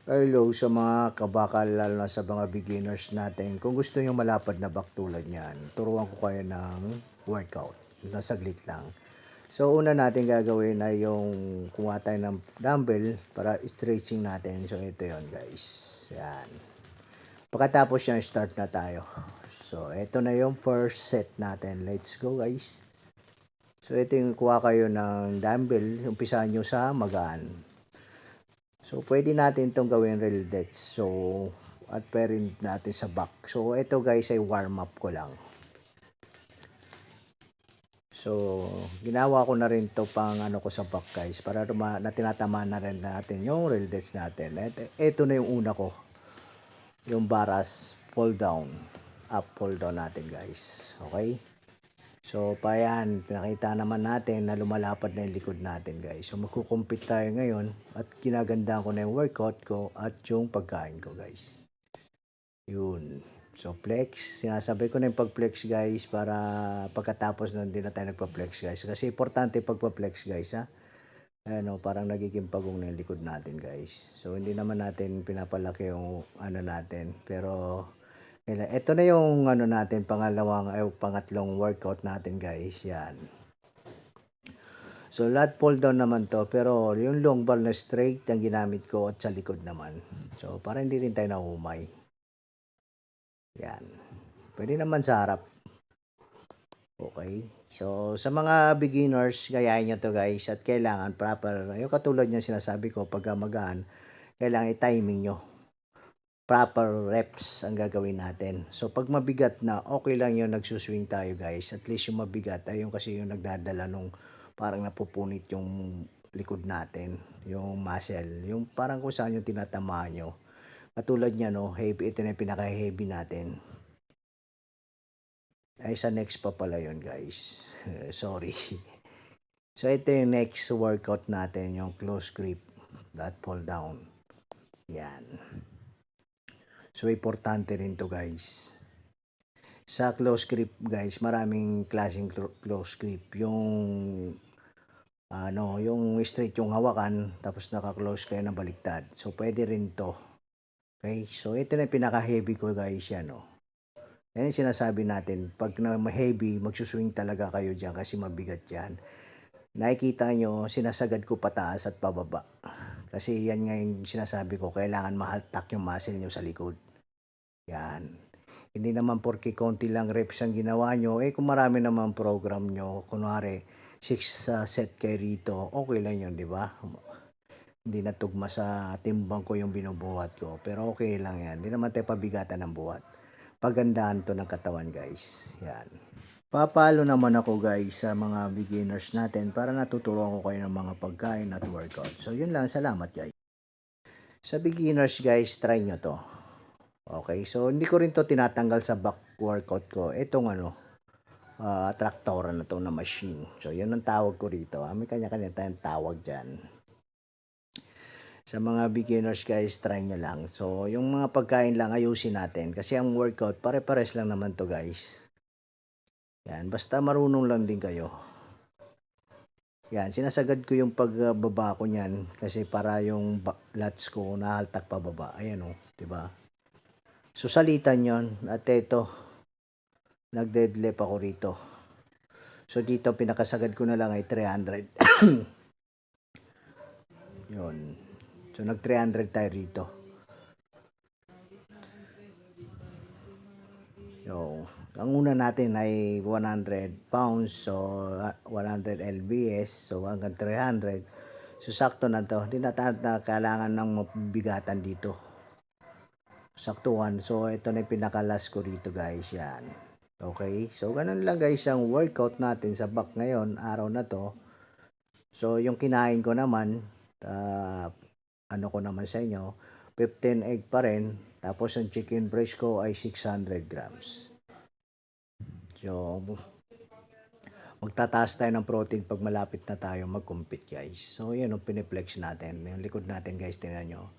Hello sa mga kabakal, lalo na sa mga beginners natin. Kung gusto nyo malapad na back tulad niyan, turuan ko kayo ng workout na saglit lang. So, una natin gagawin ay yung kumuha tayo ng dumbbell para stretching natin. So, ito yon guys. Yan. Pagkatapos yan, start na tayo. So, ito na yung first set natin. Let's go guys. So, ito yung kuha kayo ng dumbbell. Umpisahan nyo sa magaan. So, pwede natin itong gawin real debts. So, at pwede natin sa back. So, ito guys ay warm up ko lang. So, ginawa ko na rin to pang ano ko sa back guys. Para na tinatamaan na rin natin yung real debts natin. Ito na yung una ko. Yung baras pull down. Up pull down natin guys. Okay? So, pa yan, pinakita naman natin na lumalapad na yung likod natin guys. So, magkukumpit tayo ngayon at kinagandaan ko na yung workout ko at yung pagkain ko guys. Yun. So, flex. Sinasabay ko na yung pag-flex guys para pagkatapos na hindi na tayo nagpa-flex guys. Kasi importante pagpa-flex guys ha. Ano, parang nagiging pagong na yung likod natin guys. So, hindi naman natin pinapalaki yung ano natin. Pero, ito na yung ano natin, pangatlong workout natin guys. Yan. So, lat pull down naman to. Pero, yung long bar na straight ang ginamit ko at sa likod naman. So, para hindi rin tayo naumay. Yan. Pwede naman sa harap. Okay. So, sa mga beginners, gayahin nyo to guys. At kailangan proper. Yung katulad niya sinasabi ko, pag magaan, kailangan i-timing nyo. Proper reps ang gagawin natin. So, pag mabigat na, okay lang yung nagsuswing tayo guys. At least yung mabigat, ayun kasi yung nagdadala nung parang napupunit yung likod natin. Yung muscle. Yung parang kung saan yung tinatamaan nyo. Katulad niya, no, heavy, ito na yung pinaka-heavy natin. Ay, sa next pa pala yun guys. Sorry. So, ito yung next workout natin, yung close grip. Lat pull down. Yan. So, importante rin to guys. Sa close grip guys, maraming klaseng close grip. Yung yung straight yung hawakan, tapos naka-close kayo ng baliktad. So, pwede rin to. Okay? So, ito na yung pinaka-heavy ko guys yan, no. Yan yung sinasabi natin. Pag na heavy, magsuswing talaga kayo dyan kasi mabigat yan. Nakikita nyo, sinasagad ko pataas at pababa. Kasi yan nga yung sinasabi ko, kailangan mahaltak yung muscle nyo sa likod. Yan. Hindi naman porke konti lang reps ang ginawa nyo, kung marami naman program nyo, kunwari 6 set kayo rito, okay lang yun, di ba? Hindi natugma sa timbang ko yung binubuhat ko, pero okay lang yan. Hindi naman tayo pabigatan ng buhat. Pagandaan to ng katawan guys. Yan. Papalo naman ako guys sa mga beginners natin para natuturuan ko kayo ng mga pagkain at workout. So yun lang, salamat guys. Sa beginners guys, try nyo to. Okay, so hindi ko rin to tinatanggal sa back workout ko. Itong traktora na to na machine. So yun ang tawag ko rito. May kanya-kanya tayong tawag dyan. Sa mga beginners guys, try nyo lang. So yung mga pagkain lang ayusin natin. Kasi ang workout, pare-pares lang naman to guys. Yan, basta marunong lang din kayo. Yan, sinasagad ko yung pagbaba ko niyan kasi para yung lats ko nahaltak pababa. Ayan o, di ba? So, salitan yon. At ito, nag-deadlift ako rito. So, dito, pinakasagad ko na lang ay 300. Yun. So, nag-300 tayo rito. So, ang una natin ay 100 pounds. So, 100 lbs. So, hanggang 300. So, sakto na to. Hindi na kailangan ng mabigatan dito. Saktuhan. So, ito na yung pinakalas ko rito guys. Yan. Okay. So, ganun lang guys ang workout natin sa back ngayon. Araw na to. So, yung kinain ko naman, ano ko naman sa inyo, 15 egg pa rin. Tapos, ang chicken breast ko ay 600 grams. So, magtataas tayo ng protein pag malapit na tayo mag-compete guys. So, yun ang piniplex natin. Yung likod natin guys, tingnan nyo.